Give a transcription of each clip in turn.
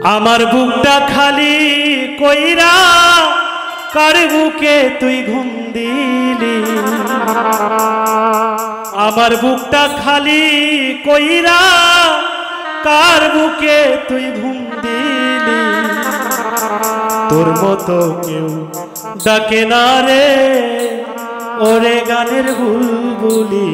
আমার বুকটা খালি কইরা কার বুকে তুই ঘুম দিলি আমার বুকটা খালি কইরা কার বুকে তুই ঘুম দিলি তোর মতো কেউ ডাকে না রে ওরে গানের বুলবুলি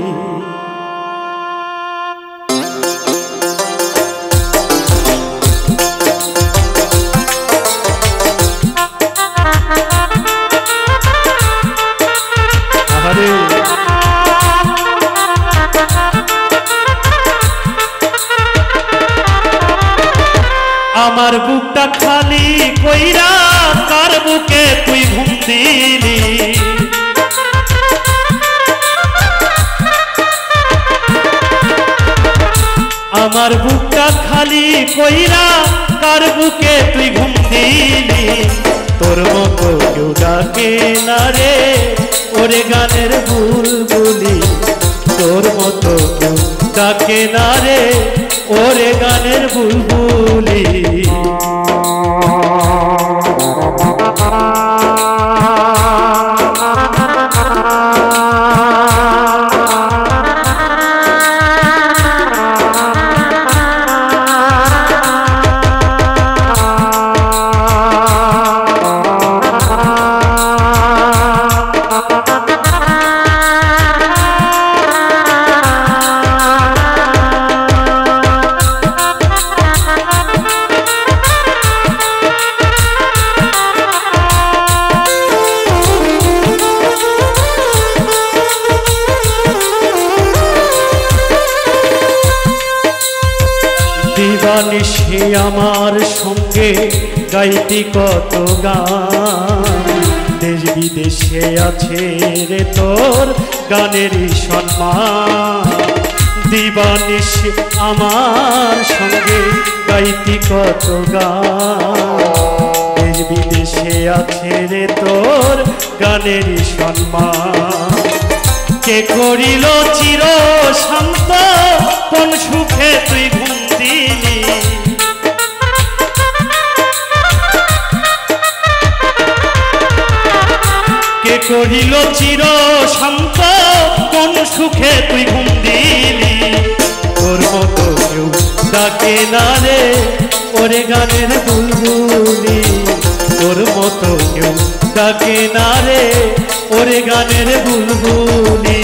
আমার বুকটা খালি কইরা কার বুকে তুই ঘুম দিলি আমার বুকটা খালি কইরা কার বুকে তুই ঘুম দিলি তোর মতো কেউ ডাকে না রে ওরে গানের বুলবুলি তোর মতো কেউ ডাকে না রে ওরে গানের বুলবুলি দিবানিশি আমার সঙ্গে গাইতি কত গান দেশ বিদেশে আছে রে তোর গানেরই সম্মান দিবানিশি আমার সঙ্গে গাইতি কত গান দেশ বিদেশে আছে রে তোর গানেরই সম্মান কে করিল চির শান্ত কোন সুখে তুই ঘুম দিলি কে করিল চির শান্ত কোন সুখে তুই ঘুম দিলি তোর মতো কেউ ডাকে না রে ওরে গানের বুলবুলি তোর মতো কেউ ডাকে না রে ওরে গানের বুলবুলি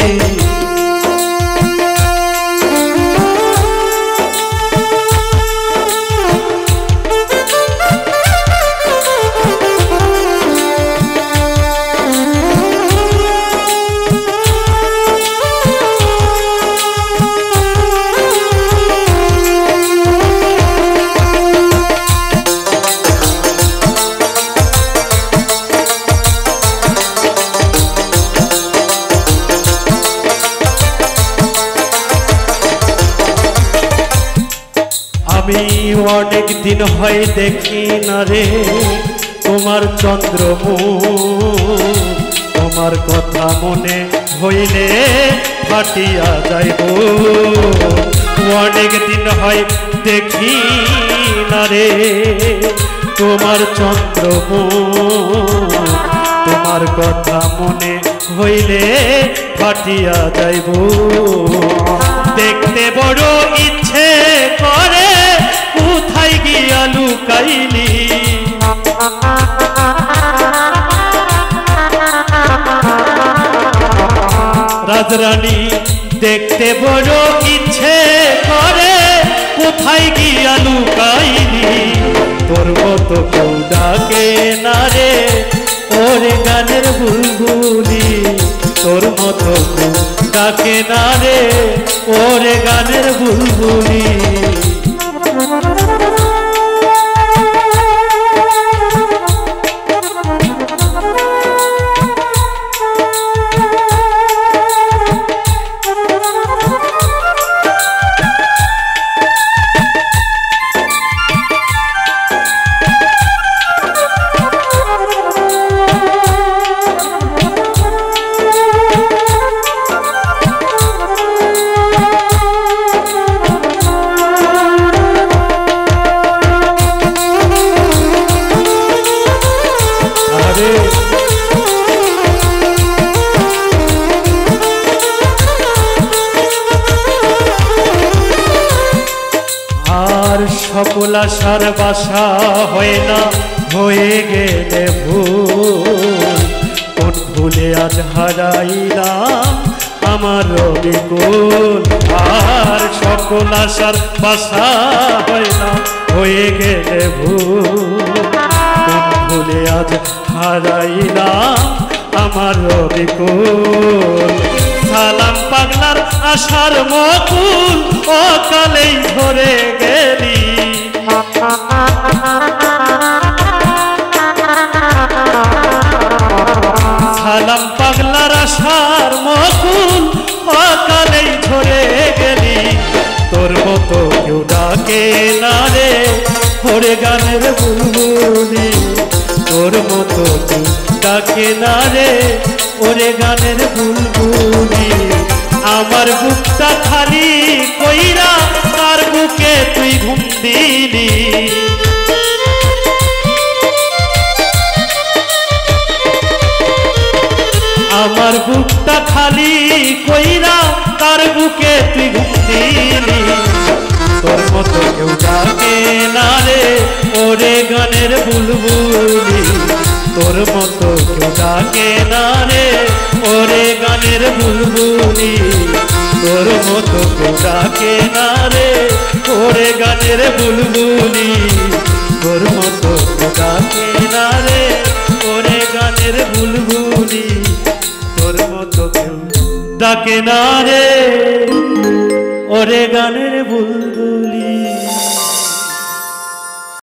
আমি অনেক দিন হয় দেখি না রে তোমার চন্দ্রমুখ তোমার কথা মনে হইলে ফাটিয়া যাইব অনেক দিন হয় দেখি না রে তোমার চন্দ্রমুখ তোমার কথা মনে হইলে ফাটিয়া যাইব দেখতে বড় ইচ্ছে করে কোথায় গিয়া লুকাইলি রাজরানী দেখতে বড় ইচ্ছে করে কোথায় গিয়া লুকাইলি তোর মতো কেউ ডাকে না রে ওরে গানের বুলবুলি তোর মতো কেউ ডাকে না রে ওরে গানের বুলবুলি আর সকল আশার বাসা হয় না, হয়ে গেলে ভুল। কোন ভুলে আজ হারাইলাম আমার বিকুল। আর সকল আশার বাসা হয় না, হয়ে গেলে ভুল। কোন ভুলে আজ হারাইলাম আমার বিকুল। সালাম পাগলার আশার মকুল, অকালেই ধরে গেলি। সালাম পাগলার আশার মকুল, অকালেই ধরে গেলি। তোর মতো কেউ ডাকে না রে ওরে গানের বুলবুলি। তোর মতো কেউ ডাকে না রে ওরে গানের বুলবুলি। আমার বুকটা খালি কইরা তার বুকে তুই ঘুম দিলি। আমার বুকটা খালি কইরা তার বুকে তুই ঘুম দিলি। তোর মতো কেউ ডাকে না রে ওরে গানের বুলবুলি। তোর মতো কেউ ডাকে না রে ওরে গানের বুলবুলি। তোর মতো কেউ ডাকে না রে ওরে গানের বুলবুলি। তোর মতো কেউ ডাকে না রে ওরে গানের বুলবুলি। তোর মতো কেউ ডাকে না রে ওরে গানের